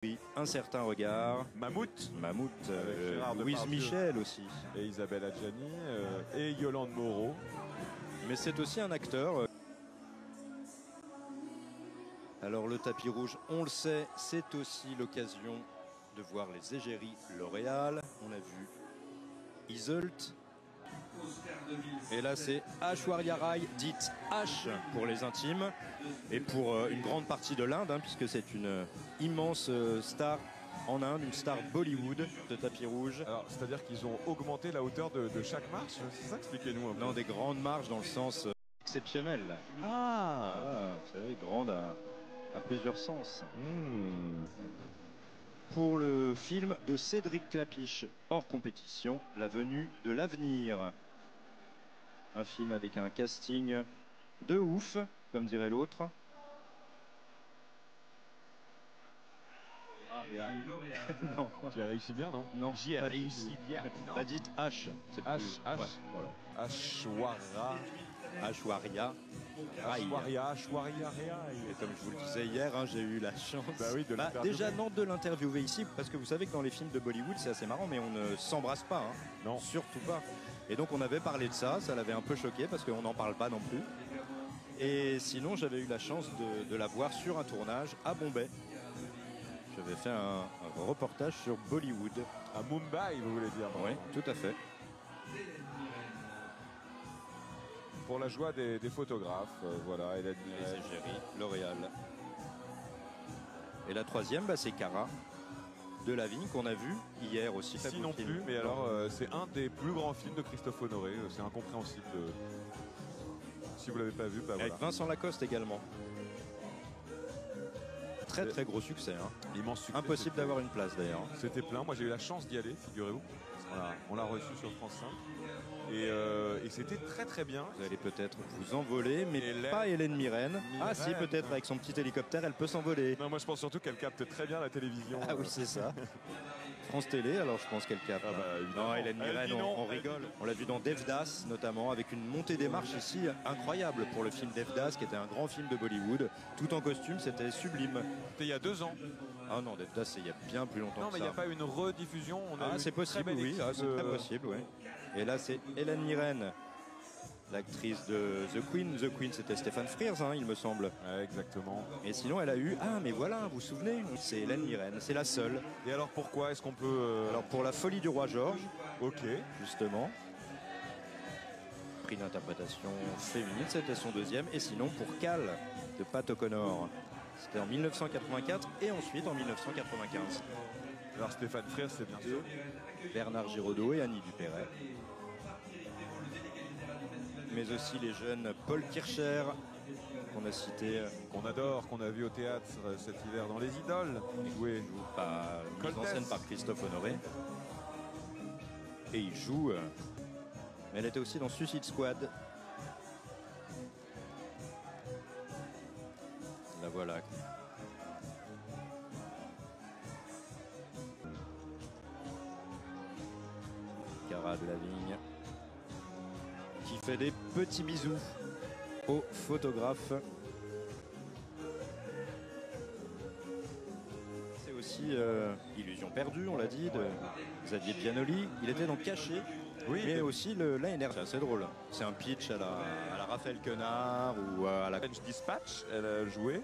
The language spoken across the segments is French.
Oui, un certain regard. Mammouth. Louise Michel aussi. Et Isabelle Adjani et Yolande Moreau. Mais c'est aussi un acteur. Alors le tapis rouge, on le sait, c'est aussi l'occasion de voir les égéries L'Oréal. On a vu Iseult. Et là c'est Aishwarya Rai, dite H pour les intimes. Et pour une grande partie de l'Inde, puisque c'est une immense star en Inde, une star Bollywood de tapis rouge. Alors, c'est-à-dire qu'ils ont augmenté la hauteur de chaque marche, c'est ça? Expliquez-nous un peu. Non, des grandes marches dans le sens exceptionnel. Ah, vous savez, grande à plusieurs sens. mmh. Pour le film de Cédric Klapisch, hors compétition, La venue de l'avenir. Un film avec un casting de ouf, comme dirait l'autre. Non. Tu as réussi bien, non? Non, J'y ai réussi bien. Pas dite H. C'est H, plus- H. ouais, voilà. Aishwarya Rai. Et comme je vous le disais hier, j'ai eu la chance De l'interviewer. déjà non de l'interviewer ici, parce que vous savez que dans les films de Bollywood c'est assez marrant, mais on ne s'embrasse pas, Non. surtout pas. Et donc on avait parlé de ça l'avait un peu choqué parce qu'on n'en parle pas non plus. Et sinon j'avais eu la chance de la voir sur un tournage à Bombay. J'avais fait un reportage sur Bollywood. À Mumbai, vous voulez dire? Oui, tout à fait. Pour la joie des photographes, voilà, Hélène Les Mirel. égéries L'Oréal. Et la troisième, c'est Cara de Lavigne qu'on a vu hier aussi. Très Si beau non film. plus, mais alors c'est un des plus grands films de Christophe Honoré, c'est incompréhensible. Si vous l'avez pas vu, bah Avec voilà. Vincent Lacoste également. Très très gros succès. L'immense succès. Impossible d'avoir une place d'ailleurs. C'était plein, moi j'ai eu la chance d'y aller, figurez-vous. On l'a reçu sur France 5. Et c'était très très bien. Vous allez peut-être vous envoler, mais Hélène pas Hélène Mirren. Ah si, Mirren. peut-être avec son petit hélicoptère, elle peut s'envoler. Non, moi je pense surtout qu'elle capte très bien la télévision. Ah oui, c'est ça. France Télé, alors je pense qu'elle capte. Ah bah, évidemment. Non, Hélène Elle Mirren, dit non, on elle dit rigole. On l'a vu dans Devdas notamment, avec une montée des marches ici incroyable pour le film Devdas, qui était un grand film de Bollywood. Tout en costume, c'était sublime. C'était il y a 2 ans. Ah non, Devdas, c'est il y a bien plus longtemps Non, que mais il ça. n'y a pas une rediffusion. On a eu C'est une possible, très belle oui. équipe C'est très possible, oui. Et là, c'est Hélène Mirren, l'actrice de The Queen. The Queen, c'était Stéphane Frears, il me semble. Ouais, exactement. Et sinon, elle a eu... Ah, mais voilà, vous vous souvenez? C'est Hélène Mirren, c'est la seule. Et alors pourquoi est-ce qu'on peut... Alors, pour La Folie du Roi George, Ok. justement, prix d'interprétation féminine, c'était son deuxième. Et sinon, pour Cal, de Pat O'Connor, c'était en 1984 et ensuite en 1995. Alors Stéphane Frears, c'est bien sûr. Bernard Giraudot et Annie Dupéret. Mais aussi les jeunes Paul Kircher, qu'on a cité, Qu'on adore, qu'on a vu au théâtre cet hiver dans Les Idoles. Joué. mise en scène par Christophe Honoré. Et il joue... mais elle était aussi dans Suicide Squad. La voilà. Cara de Lavigne, qui fait des petits bisous au photographe. C'est aussi Illusion perdue, on l'a dit, de Xavier Giannoli. Il était donc caché. Oui, Mais aussi l'année dernière, c'est assez drôle. C'est un pitch à la Raphaël Quenard ou à la French Dispatch, elle a joué.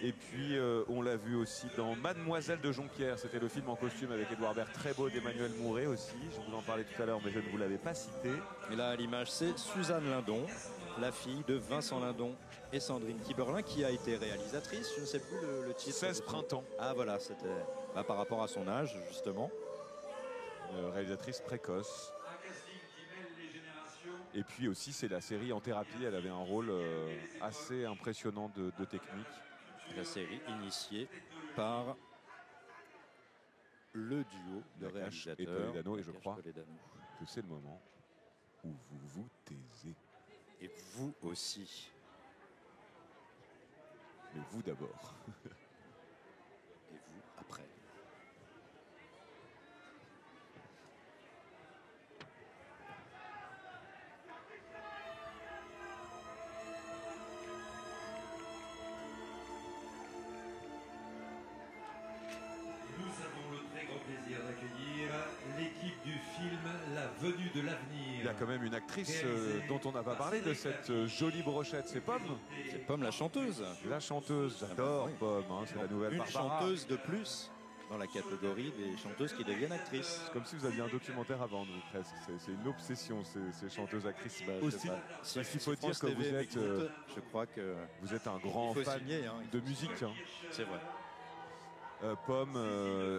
Et puis on l'a vu aussi dans Mademoiselle de Jonquière, c'était le film en costume avec Édouard Baird, très beau, d'Emmanuel Mouret aussi. Je vous en parlais tout à l'heure, mais je ne vous l'avais pas cité. Et là, à l'image, c'est Suzanne Lindon, la fille de Vincent Lindon et Sandrine Kiberlin, qui a été réalisatrice. Je ne sais plus le titre. 16 printemps. Ah voilà, c'était par rapport à son âge, justement. Réalisatrice précoce. Et puis aussi, c'est la série En thérapie. Elle avait un rôle assez impressionnant de technique. La série initiée par le duo de Nakache réalisateurs et Toledano, et je Nakache crois Toledano. que c'est le moment où vous vous taisez. Et vous aussi. Mais vous d'abord. Et vous après. venus de l'avenir. Il y a quand même une actrice dont on n'a pas parlé de cette jolie brochette, c'est Pomme. C'est Pomme la chanteuse. La chanteuse, j'adore Pomme, hein, c'est la nouvelle Une Barbara. chanteuse de plus dans la catégorie des chanteuses qui deviennent actrices. C'est comme si vous aviez un documentaire à vendre, presque. C'est une obsession, ces chanteuses actrices. Aussi, Si il faut dire France que TV vous êtes, m'écoute, je crois que vous êtes un grand il faut fan signer, hein, de musique. Hein. c'est vrai. Pomme,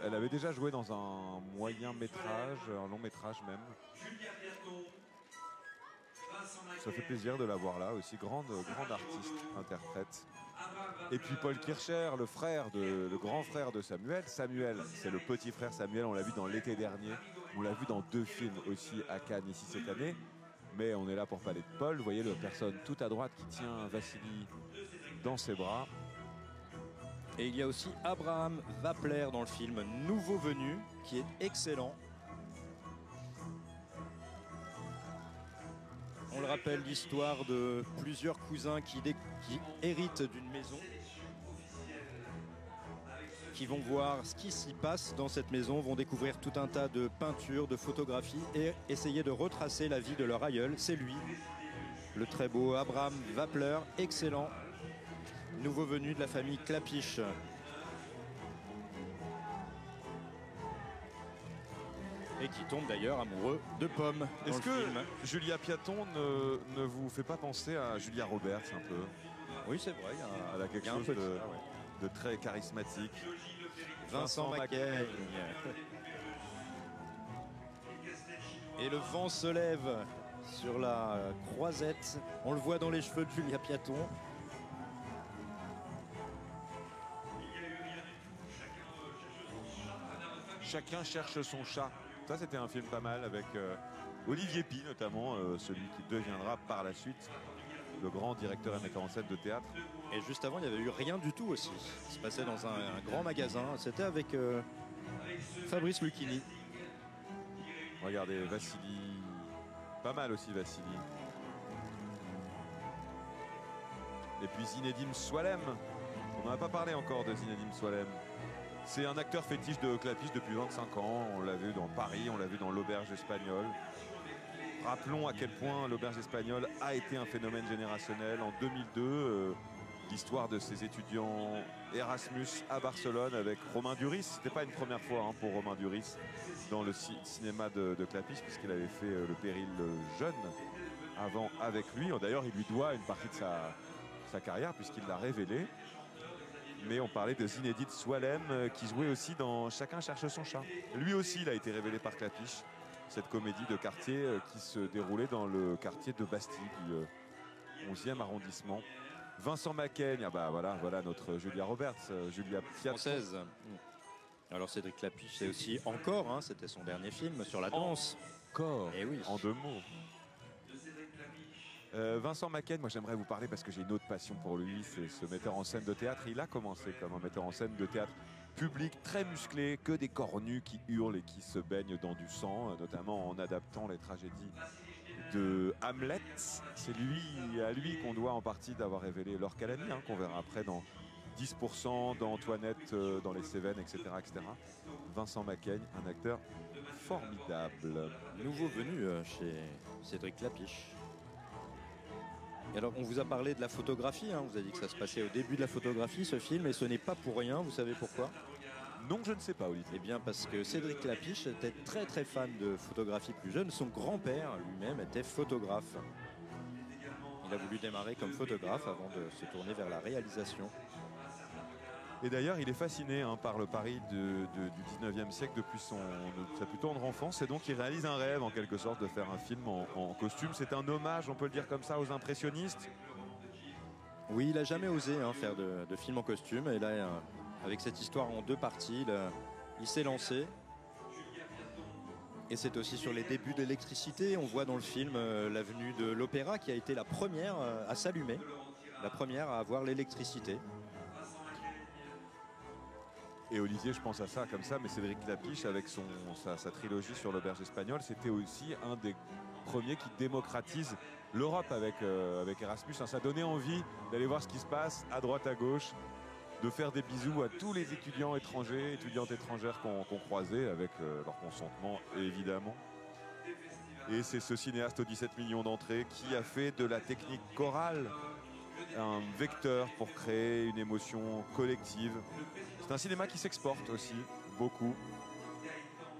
elle avait déjà joué dans un moyen métrage, un long métrage même. Ça fait plaisir de la voir là aussi, grande artiste, interprète. Et puis Paul Kircher, le grand frère de Samuel. Samuel, c'est le petit frère Samuel, on l'a vu dans l'été dernier. On l'a vu dans 2 films aussi à Cannes ici cette année. Mais on est là pour parler de Paul. Vous voyez la personne tout à droite qui tient Vassili dans ses bras. Et il y a aussi Abraham Wapler dans le film Nouveau Venu, qui est excellent. On le rappelle, l'histoire de plusieurs cousins qui héritent d'une maison, qui vont voir ce qui s'y passe dans cette maison, vont découvrir tout un tas de peintures, de photographies et essayer de retracer la vie de leur aïeul. C'est lui, le très beau Abraham Wapler, excellent. Nouveau venu de la famille Klapisch. Et qui tombe d'ailleurs amoureux de Pomme. Est-ce que Julia Piaton ne vous fait pas penser à Julia Roberts un peu? Oui, c'est vrai. Elle a quelque chose de très charismatique. Vincent Macaigne. Et le vent se lève sur la croisette. On le voit dans les cheveux de Julia Piaton. Chacun cherche son chat. Ça, c'était un film pas mal avec Olivier Py, notamment, celui qui deviendra par la suite le grand directeur et metteur en scène de théâtre. Et juste avant, il n'y avait eu rien du tout aussi. Ça se passait dans un grand magasin. C'était avec Fabrice Lucchini. Regardez, Vassili. Pas mal aussi, Vassili. Et puis Zinedine Soilem. On n'en a pas parlé encore de Zinedine Soilem. C'est un acteur fétiche de Klapisch depuis 25 ans. On l'a vu dans Paris, on l'a vu dans l'Auberge espagnole. Rappelons à quel point l'Auberge espagnole a été un phénomène générationnel. En 2002, l'histoire de ces étudiants Erasmus à Barcelone avec Romain Duris. C'était pas une première fois hein, pour Romain Duris dans le cinéma de Klapisch, puisqu'il avait fait Le Péril jeune avant avec lui. D'ailleurs, il lui doit une partie de sa carrière puisqu'il l'a révélé. Mais on parlait de Zinedine Soilem qui jouait aussi dans Chacun cherche son chat. Lui aussi, il a été révélé par Klapisch. Cette comédie de quartier qui se déroulait dans le quartier de Bastille, du 11e arrondissement. Vincent Macaigne, ah bah voilà notre Julia Roberts, Julia Piaton. Française. Alors Cédric Klapisch, c'est aussi Encore, hein, c'était son dernier film sur la danse. Encore, et oui. en 2 mots. Vincent Macaigne, moi j'aimerais vous parler parce que j'ai une autre passion pour lui, c'est ce metteur en scène de théâtre. Il a commencé comme un metteur en scène de théâtre public très musclé, que des corps nus qui hurlent et qui se baignent dans du sang, notamment en adaptant les tragédies de Hamlet. C'est à lui qu'on doit en partie d'avoir révélé Laure Calamy, hein, qu'on verra après dans 10%, dans Antoinette, dans Les Cévennes, etc., etc. Vincent Macaigne, un acteur formidable. Nouveau venu chez Cédric Klapisch. Et alors, on vous a parlé de la photographie, hein. On vous a dit que ça se passait au début de la photographie, ce film, et ce n'est pas pour rien, vous savez pourquoi? Non, je ne sais pas, Olivier. Eh bien, parce que Cédric Klapisch était très très fan de photographie plus jeune. Son grand-père lui-même était photographe. Il a voulu démarrer comme photographe avant de se tourner vers la réalisation. Et d'ailleurs, il est fasciné hein, par le Paris du 19e siècle depuis sa plus tendre enfance. Et donc, il réalise un rêve, en quelque sorte, de faire un film en costume. C'est un hommage, on peut le dire comme ça, aux impressionnistes. Oui, il n'a jamais osé hein, faire de film en costume. Et là, avec cette histoire en 2 parties, il s'est lancé. Et c'est aussi sur les débuts de l'électricité. On voit dans le film l'avenue de l'Opéra qui a été la première à s'allumer, la première à avoir l'électricité. Et Olivier, je pense à ça comme ça, mais Cédric Klapisch, avec sa trilogie sur l'Auberge espagnole, c'était aussi un des premiers qui démocratise l'Europe avec Erasmus. Ça donnait envie d'aller voir ce qui se passe à droite, à gauche, de faire des bisous à tous les étudiants étrangers, étudiantes étrangères qu'on croisait avec leur consentement, évidemment. Et c'est ce cinéaste aux 17 millions d'entrées qui a fait de la technique chorale un vecteur pour créer une émotion collective. C'est un cinéma qui s'exporte aussi, beaucoup.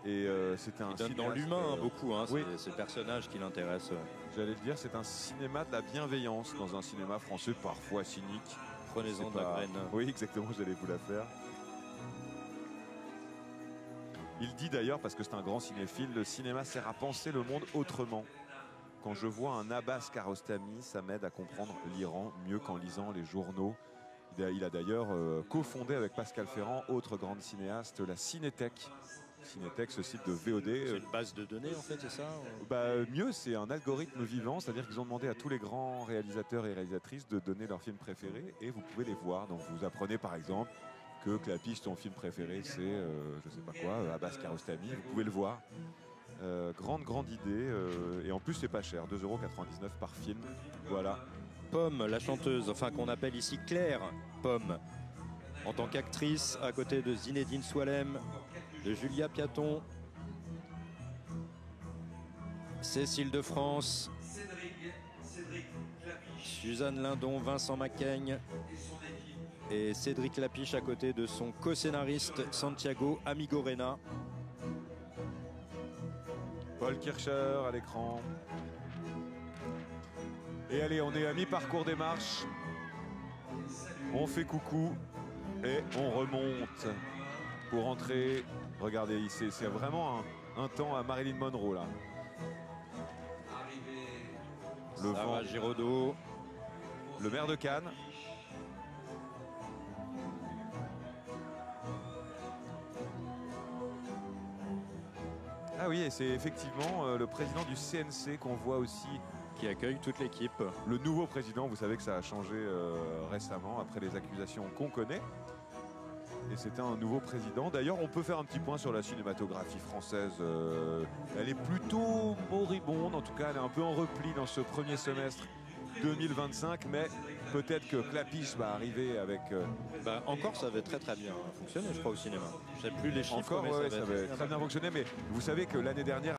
Et c'était un cinéma dans l'humain beaucoup, hein, oui. C'est le personnage qui l'intéresse. J'allais le dire, c'est un cinéma de la bienveillance dans un cinéma français parfois cynique. Prenez-en de la graine. Oui, exactement, j'allais vous la faire. Il dit d'ailleurs, parce que c'est un grand cinéphile, le cinéma sert à penser le monde autrement. Quand je vois un Abbas Kiarostami, ça m'aide à comprendre l'Iran mieux qu'en lisant les journaux. Il a d'ailleurs cofondé avec Pascal Ferrand, autre grande cinéaste, la Cinétech. Cinétech, ce site de VOD. C'est une base de données en fait, c'est ça? Mieux, c'est un algorithme vivant, c'est-à-dire qu'ils ont demandé à tous les grands réalisateurs et réalisatrices de donner leurs films préférés et vous pouvez les voir. Donc vous apprenez par exemple que Clapiche, ton film préféré, c'est, je sais pas quoi, Abbas Kiarostami, vous pouvez le voir. Grande idée, et en plus c'est pas cher, 2,99 € par film, voilà. Pomme, la chanteuse, enfin qu'on appelle ici Claire Pomme, en tant qu'actrice à côté de Zinedine Soualem, de Julia Piaton, Cécile de France, Suzanne Lindon, Vincent Macaigne et Cédric Lapiche à côté de son co-scénariste Santiago Amigorena. Paul Kircher à l'écran. Et allez, on est à mi-parcours des marches. On fait coucou et on remonte pour entrer. Regardez, c'est vraiment un temps à Marilyn Monroe là. Le vent. Giraudot. Le maire de Cannes. Ah oui, et c'est effectivement le président du CNC qu'on voit aussi. Qui accueille toute l'équipe. Le nouveau président, vous savez que ça a changé récemment après les accusations qu'on connaît. Et c'était un nouveau président. D'ailleurs, on peut faire un petit point sur la cinématographie française. Elle est plutôt moribonde, en tout cas elle est un peu en repli dans ce premier semestre 2025, mais peut-être que Clapiche va arriver avec... Encore, ça avait très bien fonctionné, je crois, au cinéma. Je ne sais plus les chiffres, encore, mais ça avait très bien fonctionné, mais vous savez que l'année dernière,